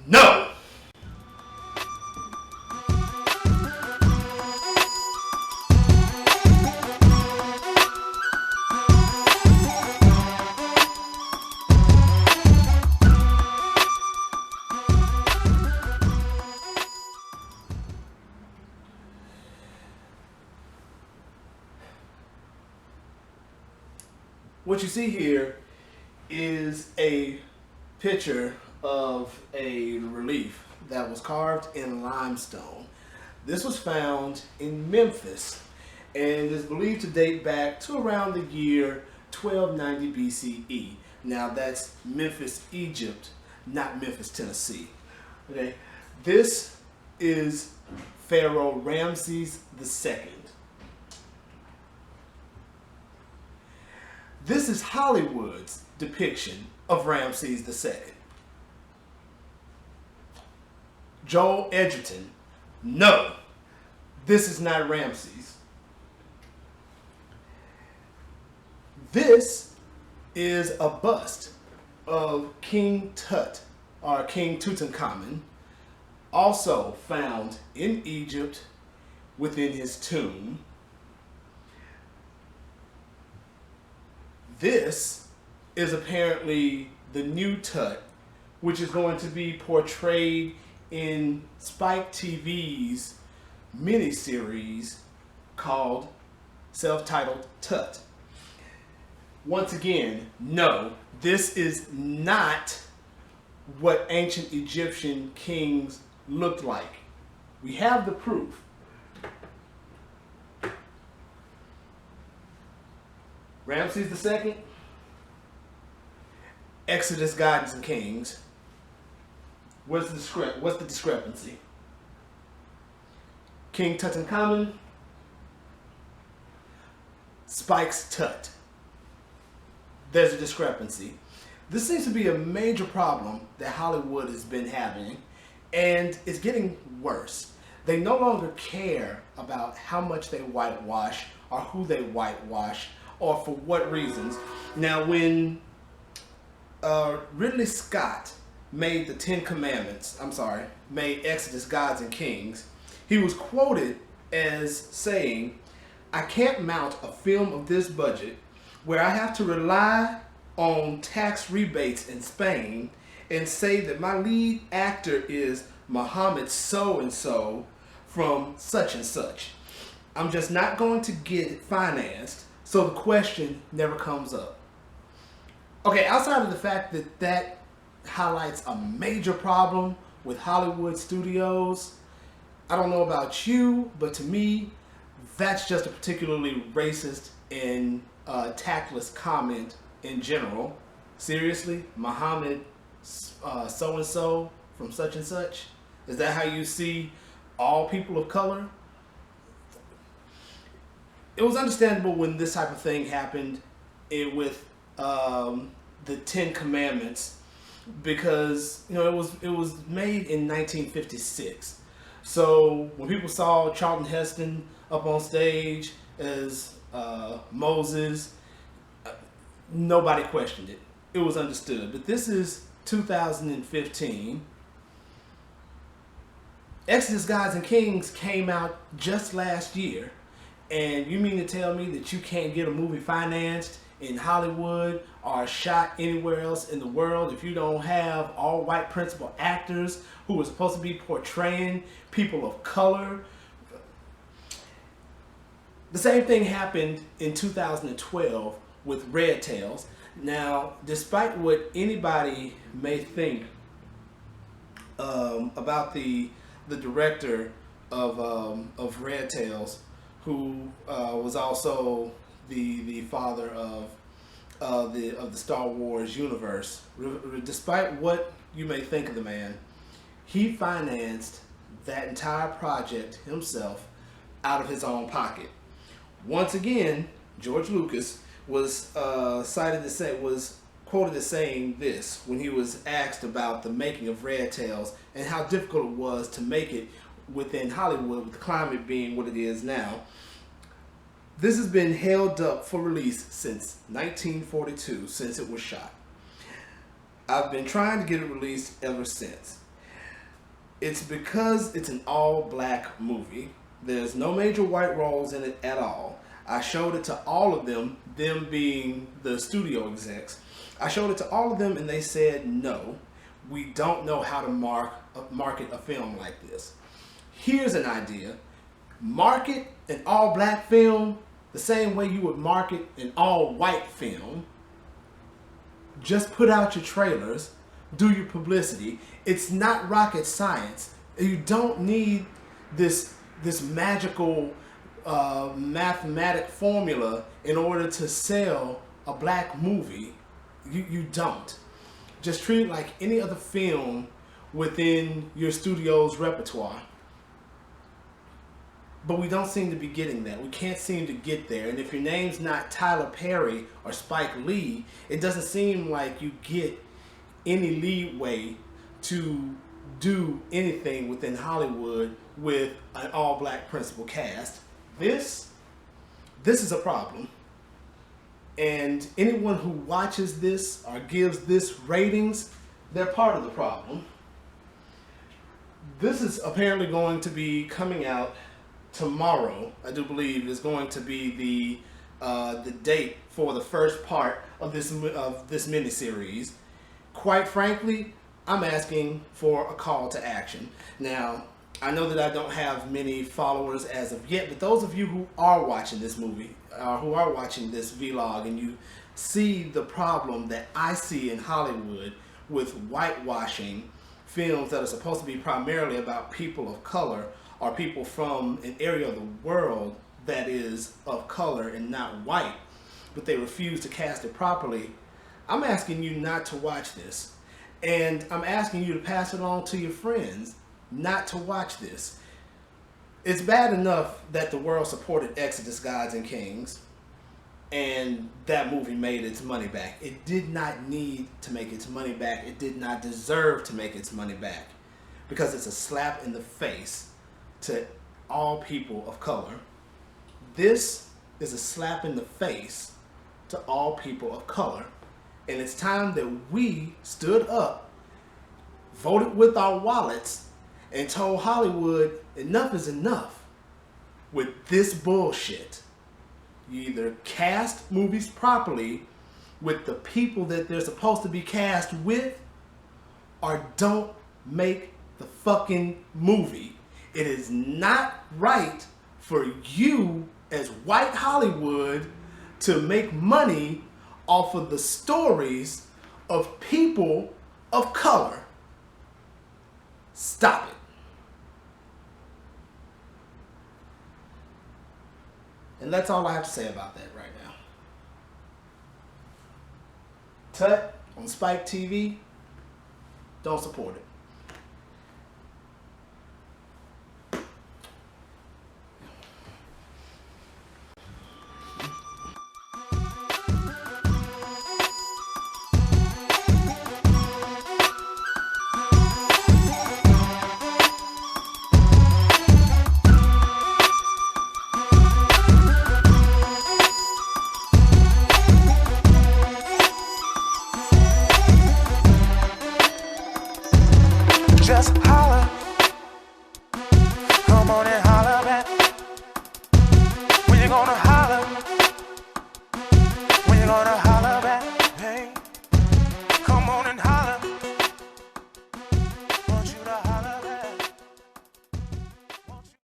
No! What you see here is a picture of a relief that was carved in limestone. This was found in Memphis and is believed to date back to around the year 1290 BCE. Now that's Memphis, Egypt, not Memphis, Tennessee. Okay, this is Pharaoh Ramses II. This is Hollywood's depiction of Ramses II. Joel Edgerton, no, this is not Ramses. This is a bust of King Tut, or King Tutankhamun, also found in Egypt within his tomb. This is apparently the new Tut, which is going to be portrayed in Spike TV's miniseries called self-titled Tut. Once again, no, this is not what ancient Egyptian kings looked like. We have the proof. Ramses II, Exodus, Gods, and Kings. What's the discrepancy? King Tutankhamun, Spike's Tut. There's a discrepancy. This seems to be a major problem that Hollywood has been having, and it's getting worse. They no longer care about how much they whitewash or who they whitewash or for what reasons. Now, when Ridley Scott made the made Exodus, Gods, and Kings, he was quoted as saying, "I can't mount a film of this budget where I have to rely on tax rebates in Spain and say that my lead actor is Mohammed so-and-so from such and such. I'm just not going to get it financed, so the question never comes up." Okay, outside of the fact that that highlights a major problem with Hollywood studios, I don't know about you, but to me, that's just a particularly racist and tactless comment in general. Seriously, Mohammed so-and-so from such and such? Is that how you see all people of color? It was understandable when this type of thing happened with the Ten Commandments, because it was made in 1956. So when people saw Charlton Heston up on stage as Moses, nobody questioned it. It was understood. But this is 2015. Exodus, Gods, and Kings came out just last year. And you mean to tell me that you can't get a movie financed in Hollywood or shot anywhere else in the world if you don't have all white principal actors who are supposed to be portraying people of color? The same thing happened in 2012 with Red Tails. Now, despite what anybody may think about the director of Red Tails, who was also the father of the Star Wars universe. Despite what you may think of the man, he financed that entire project himself out of his own pocket. Once again, George Lucas was quoted as saying this when he was asked about the making of Red Tails and how difficult it was to make it within Hollywood with the climate being what it is now. This has been held up for release since 1942, since it was shot. I've been trying to get it released ever since. It's because it's an all-black movie. There's no major white roles in it at all. I showed it to all of them being the studio execs. I showed it to all of them and they said, no, we don't know how to market a film like this. Here's an idea. Market an all-black film the same way you would market an all-white film. Just put out your trailers, do your publicity. It's not rocket science. You don't need this magical mathematic formula in order to sell a black movie. You don't. Just treat it like any other film within your studio's repertoire. But we don't seem to be getting that. We can't seem to get there. And if your name's not Tyler Perry or Spike Lee, it doesn't seem like you get any leeway to do anything within Hollywood with an all-black principal cast. This is a problem. And anyone who watches this or gives this ratings, they're part of the problem. This is apparently going to be coming out tomorrow. I do believe is going to be the date for the first part of this miniseries. Quite frankly, I'm asking for a call to action. Now, I know that I don't have many followers as of yet, but those of you who are watching this movie, who are watching this vlog, and you see the problem that I see in Hollywood with whitewashing films that are supposed to be primarily about people of color or people from an area of the world that is of color and not white, but they refuse to cast it properly, I'm asking you not to watch this. And I'm asking you to pass it on to your friends not to watch this. It's bad enough that the world supported Exodus, Gods and Kings, and that movie made its money back. It did not need to make its money back. It did not deserve to make its money back because it's a slap in the face to all people of color. This is a slap in the face to all people of color. And it's time that we stood up, voted with our wallets, and told Hollywood enough is enough with this bullshit. You either cast movies properly with the people that they're supposed to be cast with, or don't make the fucking movie. It is not right for you as white Hollywood to make money off of the stories of people of color. Stop it. And that's all I have to say about that right now. Tut on Spike TV, don't support it. Just holler, come on and holler back. When you gonna holler? When you gonna holler?